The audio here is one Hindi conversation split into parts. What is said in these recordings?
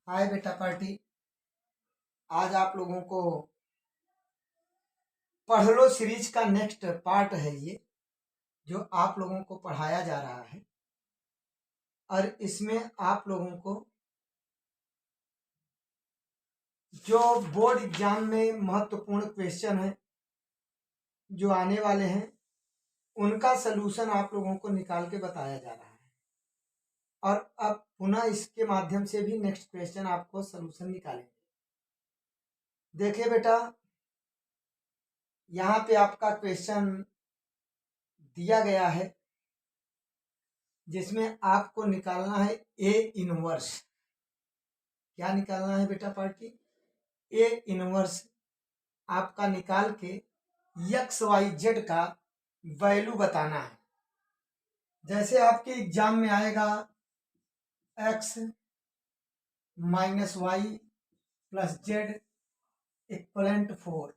हाय बेटा पार्टी। आज आप लोगों को पढ़ लो सीरीज का नेक्स्ट पार्ट है ये, जो आप लोगों को पढ़ाया जा रहा है। और इसमें आप लोगों को जो बोर्ड एग्जाम में महत्वपूर्ण क्वेश्चन है जो आने वाले हैं, उनका सलूशन आप लोगों को निकाल के बताया जा रहा है। और अब पुनः इसके माध्यम से भी नेक्स्ट क्वेश्चन आपको सलूशन निकालेंगे। देखिए बेटा, यहाँ पे आपका क्वेश्चन दिया गया है जिसमें आपको निकालना है ए इनवर्स। क्या निकालना है बेटा पार्टी? ए इनवर्स आपका निकाल के एक्स वाई जेड का वैल्यू बताना है। जैसे आपके एग्जाम में आएगा x minus y plus z equivalent 4।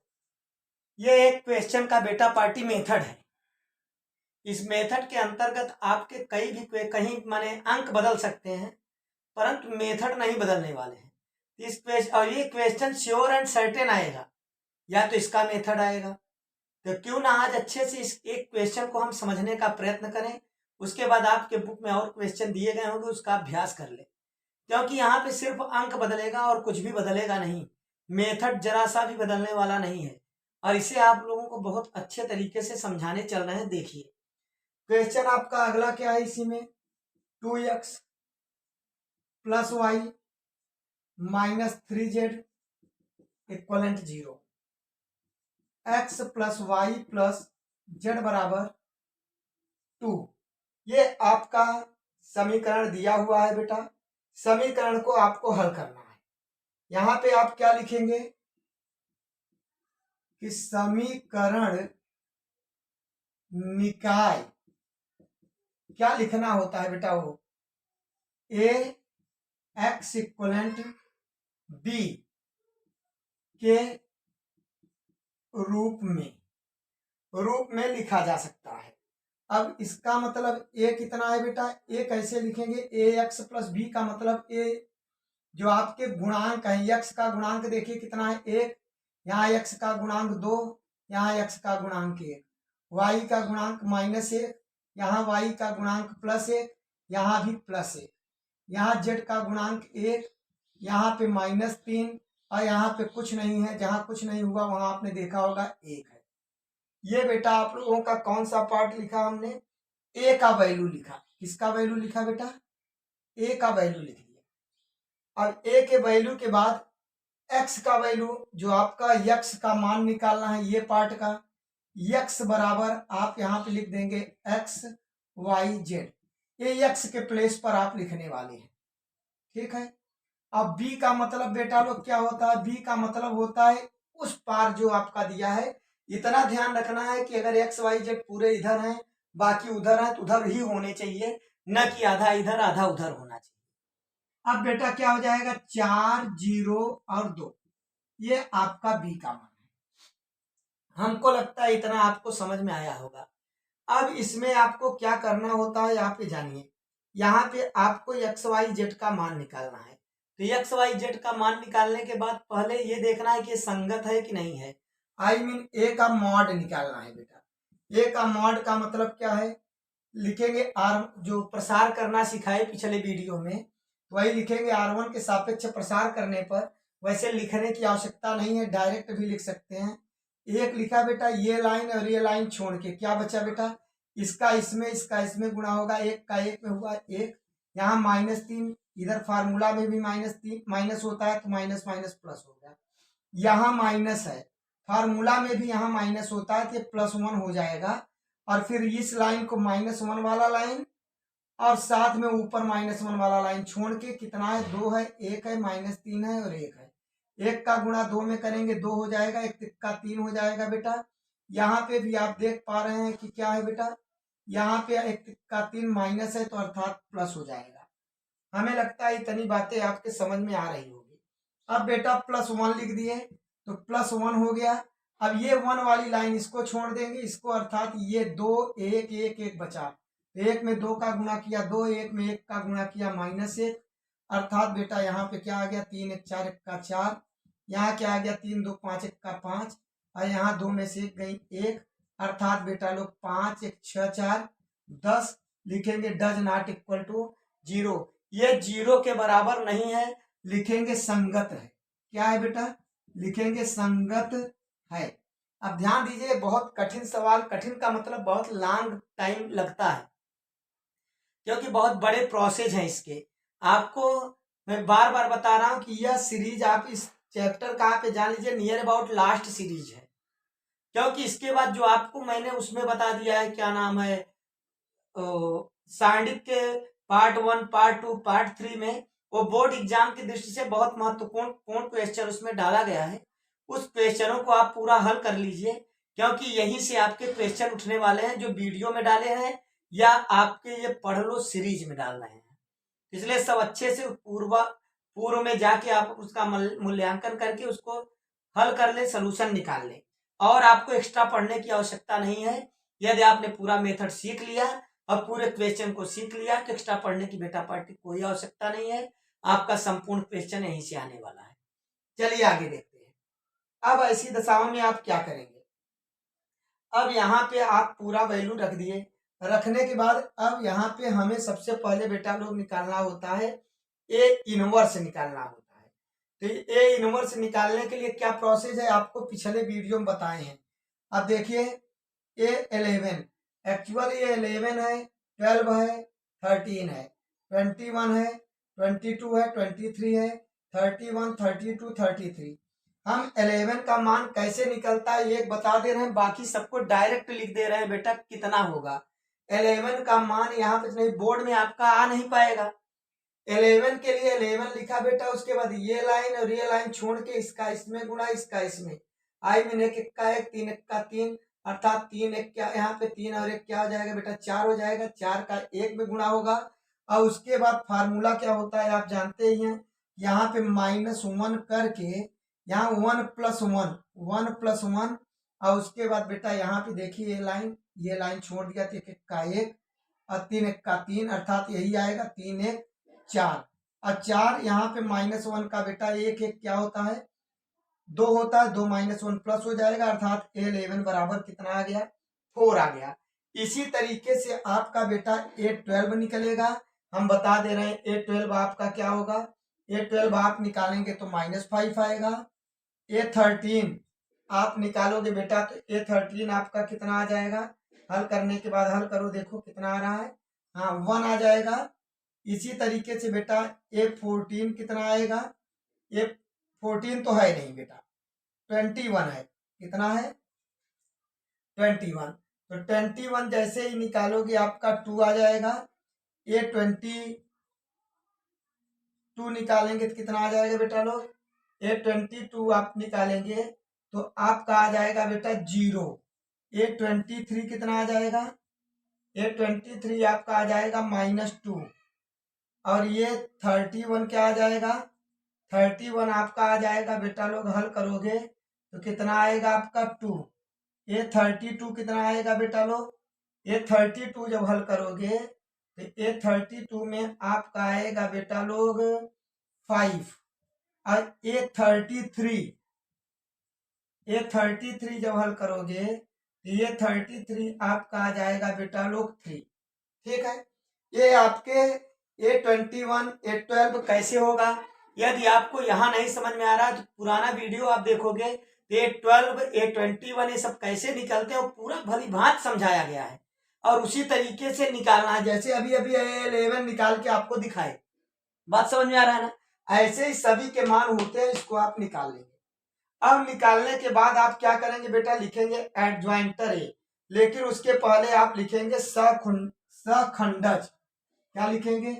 ये एक क्वेश्चन का बेटा पार्टी मेथड है। इस मेथड के अंतर्गत आपके कहीं माने अंक बदल सकते हैं, परंतु मेथड नहीं बदलने वाले हैं। और ये क्वेश्चन श्योर एंड सर्टेन आएगा, या तो इसका मेथड आएगा। तो क्यों ना आज अच्छे से इस एक क्वेश्चन को हम समझने का प्रयत्न करें। उसके बाद आपके बुक में और क्वेश्चन दिए गए होंगे, उसका अभ्यास कर ले, क्योंकि यहाँ पे सिर्फ अंक बदलेगा और कुछ भी बदलेगा नहीं। मेथड जरा सा भी बदलने वाला नहीं है, और इसे आप लोगों को बहुत अच्छे तरीके से समझाने चल रहे हैं। देखिए क्वेश्चन आपका अगला क्या है, इसी में 2x plus y minus 3z equivalent 0। x plus y plus z बराबर 2। ये आपका समीकरण दिया हुआ है बेटा। समीकरण को आपको हल करना है। यहां पे आप क्या लिखेंगे कि समीकरण निकाय क्या लिखना होता है बेटा? वो ए एक्स इक्वलेंट बी के रूप में लिखा जा सकता है। अब इसका मतलब ए कितना है बेटा? ए कैसे लिखेंगे? ए एक्स प्लस बी का मतलब ए जो आपके गुणांक है, एक्स का गुणांक देखिए कितना है, 1। यहाँ एक्स का गुणांक 2, यहाँ एक्स का गुणांक 1। वाई का गुणांक -1, यहाँ वाई का गुणांक +1, यहाँ भी +1। यहाँ जेड का गुणांक 1, यहाँ पे -3, और यहाँ पे कुछ नहीं है। जहाँ कुछ नहीं हुआ वहां आपने देखा होगा 1 है। ये बेटा आप लोगों का कौन सा पार्ट लिखा हमने? ए का वैल्यू लिखा। किसका वैल्यू लिखा बेटा? ए का वैल्यू लिख दिया। अब ए के वैल्यू के बाद एक्स का वैल्यू, जो आपका एक्स का मान निकालना है, ये पार्ट का एक्स बराबर आप यहाँ पे लिख देंगे एक्स वाई जेड। ये एक्स के प्लेस पर आप लिखने वाले हैं, ठीक है। अब बी का मतलब बेटा लोग क्या होता है? बी का मतलब होता है उस पार जो आपका दिया है। इतना ध्यान रखना है कि अगर एक्स वाई जेड पूरे इधर हैं, बाकी उधर है, तो उधर ही होने चाहिए, न कि आधा इधर आधा उधर होना चाहिए। अब बेटा क्या हो जाएगा? 4 0 और 2, ये आपका बी का मान है। हमको लगता है इतना आपको समझ में आया होगा। अब इसमें आपको क्या करना होता है, यहाँ पे जानिए। यहाँ पे आपको एक्स वाई जेड का मान निकालना है। तो एक्स वाई जेड का मान निकालने के बाद पहले ये देखना है कि संगत है कि नहीं है। आई मीन ए का मॉड निकालना है बेटा। ए का मॉड का मतलब क्या है? लिखेंगे आर, जो प्रसार करना सिखाए पिछले वीडियो में, वही लिखेंगे। R1 के सापेक्ष प्रसार करने पर, वैसे लिखने की आवश्यकता नहीं है, डायरेक्ट भी लिख सकते हैं। एक लिखा बेटा, ये लाइन और ये लाइन छोड़ के क्या बचा बेटा? इसका इसमें गुणा होगा, 1 का 1 में हुआ 1। यहाँ -3, इधर फार्मूला में भी -3 माइनस होता है, तो माइनस माइनस प्लस हो गया। यहाँ माइनस है, फार्मूला में भी यहाँ माइनस होता है, तो +1 हो जाएगा। और फिर इस लाइन को -1 वाला लाइन, और साथ में ऊपर -1 वाला लाइन छोड़ के कितना है? 2 है, 1 है, -3 है और 1 है। 1 का गुणा 2 में करेंगे 2 हो जाएगा, 1 का 3 हो जाएगा बेटा। यहाँ पे भी आप देख पा रहे हैं कि क्या है बेटा? यहाँ पे 1 का 3 माइनस है, तो अर्थात प्लस हो जाएगा। हमें लगता है इतनी बातें आपके समझ में आ रही होगी। अब बेटा +1 लिख दिए, तो +1 हो गया। अब ये 1 वाली लाइन इसको छोड़ देंगे, इसको, अर्थात ये 2 1 1 1 बचा। 1 में 2 का गुणा किया 2, 1 में 1 का गुणा किया -1, अर्थात बेटा यहाँ पे क्या आ गया 3 1 4 1 का 4, यहाँ क्या आ गया 3 2 5 1 का 5, और यहाँ 2 में से 1 गई 1, अर्थात बेटा लोग 5 1 6 4 10 लिखेंगे डज नॉट इक्वल टू 0। ये 0 के बराबर नहीं है, लिखेंगे संगत है। क्या है बेटा? लिखेंगे संगत है। अब ध्यान दीजिए, बहुत कठिन सवाल, कठिन का मतलब बहुत लॉन्ग टाइम लगता है क्योंकि बहुत बड़े प्रोसेस हैं इसके। आपको मैं बार बार बता रहा हूं कि यह सीरीज आप इस चैप्टर का आप जान लीजिए नियर अबाउट लास्ट सीरीज है, क्योंकि इसके बाद जो आपको मैंने उसमें बता दिया है, क्या नाम है, साइंटिफिक के पार्ट 1 पार्ट 2 पार्ट 3 में वो बोर्ड एग्जाम की दृष्टि से बहुत महत्वपूर्ण क्वेश्चन उसमें डाला गया है। उस क्वेश्चनों को आप पूरा हल कर लीजिए, क्योंकि यहीं से आपके क्वेश्चन उठने वाले हैं, जो वीडियो में डाले हैं या आपके ये पढ़ लो सीरीज में डाल रहे हैं। इसलिए सब अच्छे से पूर्व में जाके आप उसका मूल्यांकन करके उसको हल कर ले, सोल्यूशन निकाल ले, और आपको एक्स्ट्रा पढ़ने की आवश्यकता नहीं है। यदि आपने पूरा मेथड सीख लिया और पूरे क्वेश्चन को सीख लिया तो एक्स्ट्रा पढ़ने की बेटा पार्टी कोई आवश्यकता नहीं है। आपका संपूर्ण क्वेश्चन यहीं से आने वाला है। चलिए आगे देखते हैं। अब ऐसी दशाओं में आप क्या करेंगे? अब यहाँ पे आप पूरा वैल्यू रख दिए, रखने के बाद अब यहाँ पे हमें सबसे पहले बेटा लोग निकालना होता है ए इनवर्स निकालना होता है। तो ए इनवर्स निकालने के लिए क्या प्रोसेस है आपको पिछले वीडियो में बताए हैं। अब देखिए A11 एक्चुअल ये 11 है, 12 है, 13 है, 21 है, 22 है, 23 है, 31, 32, 33। हम 11 का मान कैसे निकलता है ये बता दे रहे हैं, बाकी सबको डायरेक्ट लिख दे रहे हैं बेटा कितना होगा। 11 का मान यहाँ पे नहीं, बोर्ड में आपका आ नहीं पाएगा। 11 के लिए 11 लिखा बेटा, उसके बाद ये लाइन और ये लाइन छोड़ के इसका इसमें गुणा, इसका इसमें, आई मीन एक का 1 3 1 का 3, अर्थात 3 1 क्या यहाँ पे 3 और 1 क्या हो जाएगा बेटा 4 हो जाएगा, 4 का 1 में गुणा होगा। और उसके बाद फार्मूला क्या होता है आप जानते ही हैं, यहाँ पे -1 करके यहाँ 1 + 1 1 + 1, और उसके बाद बेटा यहाँ पे देखिए ये लाइन छोड़ दिया तो 1 1 का 1 और 3 1 का 3, अर्थात यही आएगा 3 1 4, और 4 यहाँ पे -1 का बेटा 1 1 क्या होता है 2 होता है, 2 -1 प्लस हो जाएगा, अर्थात A11 बराबर कितना आ गया 4 आ गया। इसी तरीके से आपका बेटा A12 निकलेगा। हम बता दे रहे हैं A12 आपका क्या होगा, A12 आप निकालेंगे तो -5 आएगा। A13 आप निकालोगे बेटा तो A13 आपका कितना आ जाएगा, हल करने के बाद हल करो देखो कितना आ रहा है, हाँ 1 आ जाएगा। इसी तरीके से बेटा A14 कितना आएगा, A14 तो है नहीं बेटा 21 है, कितना है 21, तो 21 जैसे ही निकालोगे आपका 2 आ जाएगा। A22 निकालेंगे तो कितना आ जाएगा बेटा लोग, A22 आप निकालेंगे तो आपका आ जाएगा बेटा 0। A23 कितना आ जाएगा, A23 आपका आ जाएगा -2, और ये 31 क्या आ जाएगा, 31 आपका आ जाएगा बेटा लोग हल करोगे तो कितना आएगा आपका 2। ये 32 कितना आएगा बेटा लोग, ये 32 जब हल करोगे तो ये 32 में आपका आएगा बेटा लोग 5, और ये 33 जब हल करोगे तो ये 33 आपका आ जाएगा बेटा लोग 3। ठीक है, ये आपके A21 A12 कैसे होगा, यदि आपको यहाँ नहीं समझ में आ रहा है तो पुराना वीडियो आप देखोगे तो A12 A21 ये सब कैसे निकलते हैं वो पूरा भली भांत समझाया गया है, और उसी तरीके से निकालना है जैसे अभी A11 निकाल के आपको दिखाए। बात समझ में आ रहा है ना, ऐसे ही सभी के मान होते हैं, इसको आप निकाल लेंगे। अब निकालने के बाद आप क्या करेंगे बेटा, लिखेंगे एडज्वाइंटर ए, लेकिन उसके पहले आप लिखेंगे सखंडज। क्या लिखेंगे,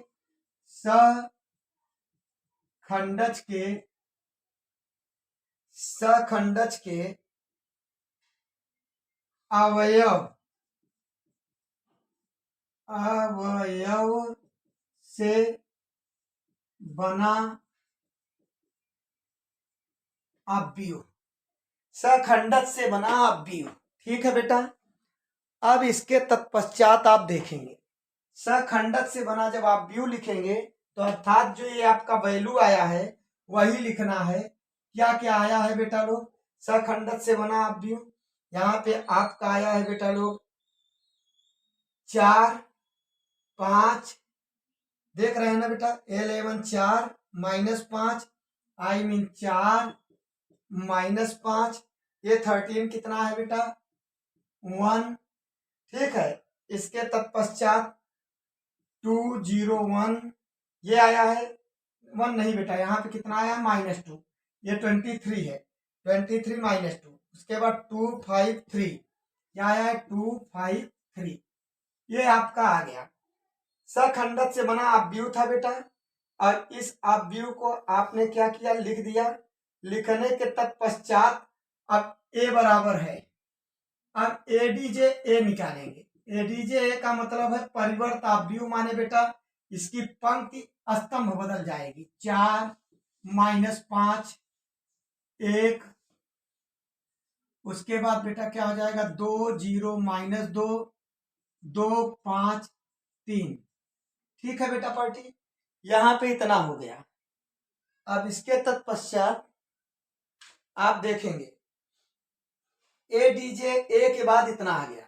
सखंडज के अवयव से बना अवयव, सखंडज से बना अवयव। ठीक है बेटा, अब इसके तत्पश्चात आप देखेंगे सखंडज से बना जब आप व्यू लिखेंगे तो अर्थात जो ये आपका वैल्यू आया है वही लिखना है। क्या क्या आया है बेटा लोग, सखंडक से बना अपव्यूह, यहाँ पे आपका आया है बेटा लोग 4 5, देख रहे हैं ना बेटा, 11 4 -5, आई मीन 4 -5, ये 13 कितना है बेटा 1, ठीक है। इसके तत्पश्चात 2 0 1, ये आया है 1 नहीं बेटा, यहाँ पे कितना आया -2, ये 23 है, 23 -2, उसके बाद 2 5 3, क्या आया है 2 5 3, ये आपका आ गया। सखंडक से बना अपव्यूह था बेटा, और इस अपव्यूह को आपने क्या किया, लिख दिया। लिखने के तत्पश्चात अब ए बराबर है, अब एडीजे ए निकालेंगे। एडीजे ए का मतलब है परिवर्त अपव्यूह, माने बेटा इसकी पंक्ति स्तंभ बदल जाएगी। 4 -5 1, उसके बाद बेटा क्या हो जाएगा 2 0 -2 2 5 3, ठीक है बेटा पार्टी, यहां पे इतना हो गया। अब इसके तत्पश्चात आप देखेंगे ए डीजे ए के बाद इतना आ गया,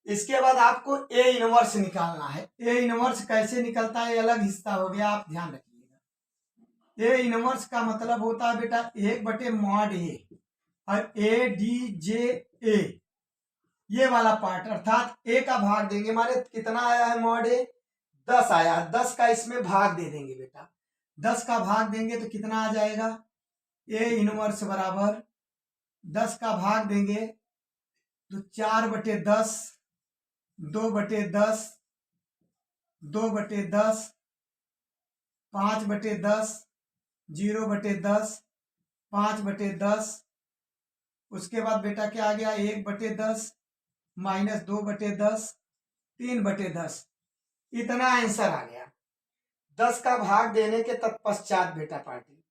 इसके बाद आपको ए इनवर्स निकालना है। ए इनवर्स कैसे निकलता है, अलग हिस्सा हो गया, आप ध्यान रखिएगा। ए इनवर्स का मतलब होता है बेटा 1/mod ए, और ए डी जे ए ये वाला पार्ट, अर्थात ए का भाग देंगे, माने कितना आया है मॉड ए 10 आया, 10 का इसमें भाग दे देंगे बेटा, 10 का भाग देंगे तो कितना आ जाएगा, ए इनवर्स बराबर 10 का भाग देंगे तो 4/10, 2/10, 2/10, 5/10, 0/10, 5/10, उसके बाद बेटा क्या आ गया 1/10 -2/10, 3/10, इतना आंसर आ गया 10 का भाग देने के तत्पश्चात बेटा पार्टी।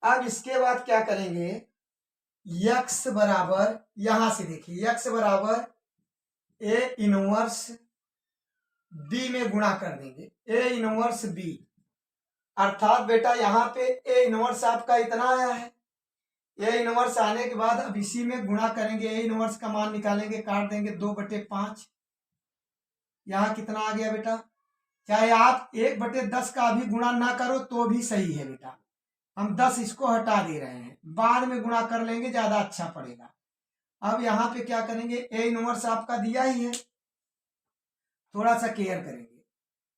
अब इसके बाद क्या करेंगे, यक्स बराबर, यहां से देखिए यक्स बराबर ए इनवर्स बी में गुणा कर देंगे, ए इनवर्स बी, अर्थात बेटा यहाँ पे ए इनवर्स आपका इतना आया है, ए इनवर्स आने के बाद अब इसी में गुणा करेंगे, ए इनवर्स का मान निकालेंगे, काट देंगे 2/5, यहाँ कितना आ गया बेटा, चाहे आप 1/10 का अभी गुणा ना करो तो भी सही है बेटा, हम 10 इसको हटा दे रहे हैं, बाद में गुणा कर लेंगे, ज्यादा अच्छा पड़ेगा। अब यहाँ पे क्या करेंगे, ए इनवर्स आपका दिया ही है, थोड़ा सा केयर करेंगे,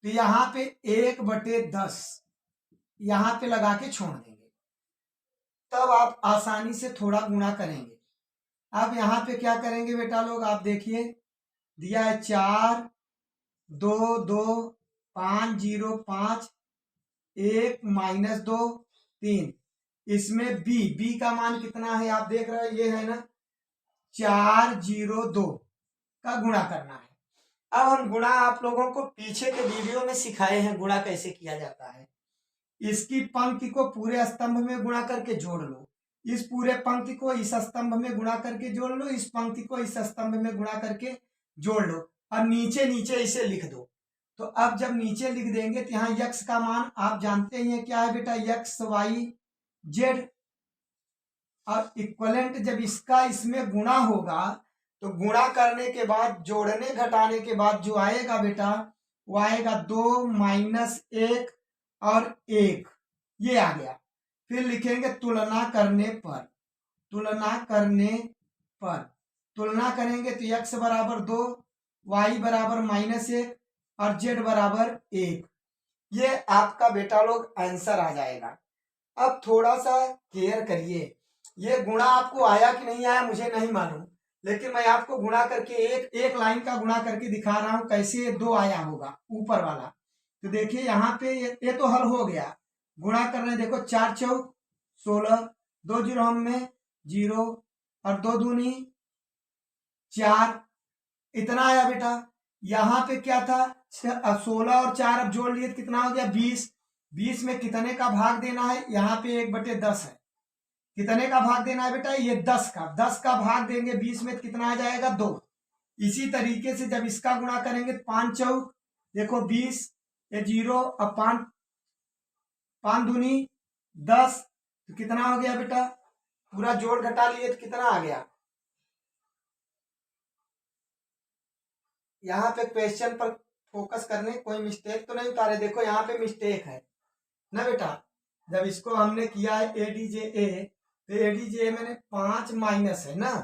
तो यहाँ पे 1/10 यहाँ पे लगा के छोड़ देंगे, तब आप आसानी से थोड़ा गुणा करेंगे। अब यहाँ पे क्या करेंगे बेटा लोग, आप देखिए दिया है 4 2 2 5 0 5 1 -2 3, इसमें बी का मान कितना है आप देख रहे हैं, ये है ना 4 0 2 का गुणा करना है। अब हम गुणा आप लोगों को पीछे के वीडियो में सिखाए हैं, गुणा कैसे किया जाता है। इसकी पंक्ति को पूरे स्तंभ में गुणा करके जोड़ लो, इस पूरे पंक्ति को इस स्तंभ में गुणा करके जोड़ लो, इस पंक्ति को इस स्तंभ में गुणा करके जोड़ लो, अब नीचे नीचे इसे लिख दो। तो अब जब नीचे लिख देंगे तो यहाँ यक्स का मान आप जानते ही हैं क्या है बेटा, यक्स वाई जेड, और इक्वलेंट जब इसका इसमें गुणा होगा तो गुणा करने के बाद जोड़ने घटाने के बाद जो आएगा बेटा वो आएगा 2 -1 और 1, ये आ गया। फिर लिखेंगे तुलना करने पर, तुलना करने पर, तुलना करेंगे तो x बराबर 2, y बराबर -1 और z बराबर 1, ये आपका बेटा लोग आंसर आ जाएगा। अब थोड़ा सा केयर करिए, ये गुणा आपको आया कि नहीं आया मुझे नहीं मालूम, लेकिन मैं आपको गुणा करके एक लाइन का गुणा करके दिखा रहा हूं कैसे ये 2 आया होगा ऊपर वाला। तो देखिए यहाँ पे ये तो हल हो गया, गुणा कर रहे हैं, देखो 4 चौक 16, 2 जीरो हम में 0 और 2 दूनी 4, इतना आया बेटा। यहाँ पे क्या था 16 और 4 अब जोड़ लिए कितना हो गया 20, 20 में कितने का भाग देना है, यहाँ पे 1/10 है, कितने का भाग देना है बेटा, ये 10 का भाग देंगे 20 में कितना आ जाएगा 2। इसी तरीके से जब इसका गुणा करेंगे 5 चौक देखो 20, ये 0 अब 5 5 दूनी 10, तो कितना हो गया बेटा? पूरा जोड़ घटा लिए तो कितना आ गया? यहाँ पे क्वेश्चन पर फोकस करने, कोई मिस्टेक तो नहीं उतारे। देखो यहाँ पे मिस्टेक है ना बेटा। जब इसको हमने किया है ADJA, तो ADJA मैंने 5 माइनस है ना,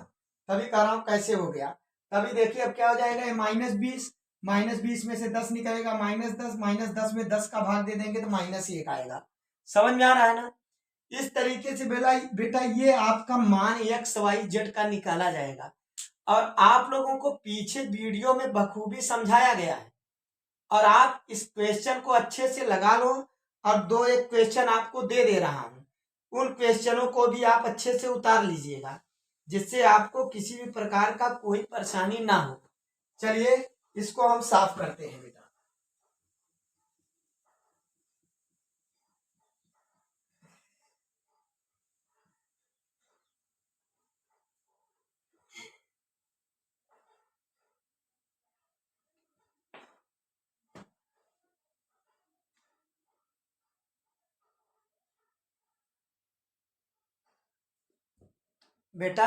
तभी कह रहा हूं कैसे हो गया। तभी देखिए अब क्या हो जाएगा, -20, -20 में से 10 निकलेगा, -10, -10 में 10 का भाग दे देंगे तो -1 आएगा। समझ में आ रहा है ना? इस तरीके से बेटा ये आपका मान XYZ का निकाला जाएगा। और आप लोगों को पीछे वीडियो में बखूबी समझाया गया है, और आप इस क्वेश्चन को अच्छे से लगा लो। और 2-1 क्वेश्चन आपको दे रहा हूं, उन क्वेश्चनों को भी आप अच्छे से उतार लीजिएगा, जिससे आपको किसी भी प्रकार का कोई परेशानी ना हो। चलिए इसको हम साफ करते हैं बेटा। बेटा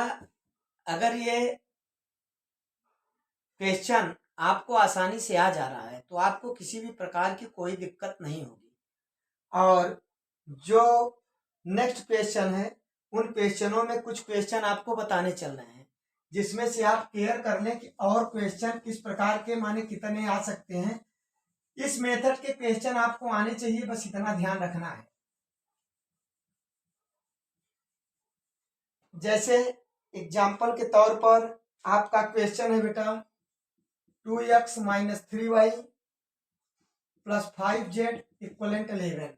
अगर ये क्वेश्चन आपको आसानी से आ जा रहा है तो आपको किसी भी प्रकार की कोई दिक्कत नहीं होगी। और जो नेक्स्ट क्वेश्चन है, उन क्वेश्चनों में कुछ क्वेश्चन आपको बताने चल रहे हैं, जिसमें से आप क्लियर कर लें कि और क्वेश्चन किस प्रकार के माने कितने आ सकते हैं। इस मेथड के क्वेश्चन आपको आने चाहिए, बस इतना ध्यान रखना है। जैसे एग्जाम्पल के तौर पर आपका क्वेश्चन है बेटा 2x - 3y + 5z = 11,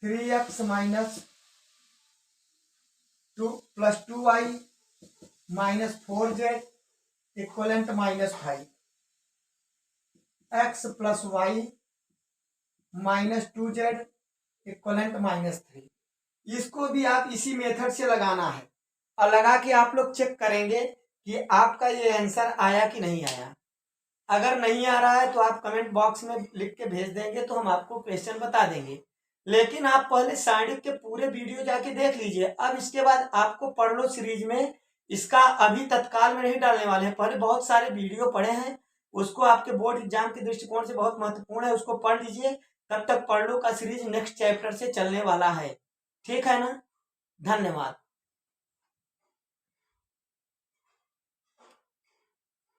3x - 2 + 2y - 4z = -5, x + y - 2z = -3। इसको भी आप इसी मेथड से लगाना है, और लगा के आप लोग चेक करेंगे कि आपका ये आंसर आया कि नहीं आया। अगर नहीं आ रहा है तो आप कमेंट बॉक्स में लिख के भेज देंगे, तो हम आपको क्वेश्चन बता देंगे। लेकिन आप पहले साइंटिफिक के पूरे वीडियो जाके देख लीजिए। अब इसके बाद आपको पढ़ लो सीरीज में, इसका अभी तत्काल में नहीं डालने वाले हैं, पहले बहुत सारे वीडियो पढ़े हैं, उसको आपके बोर्ड एग्जाम के दृष्टिकोण से बहुत महत्वपूर्ण है, उसको पढ़ लीजिए। तब तक पढ़ लो का सीरीज नेक्स्ट चैप्टर से चलने वाला है, ठीक है ना? धन्यवाद।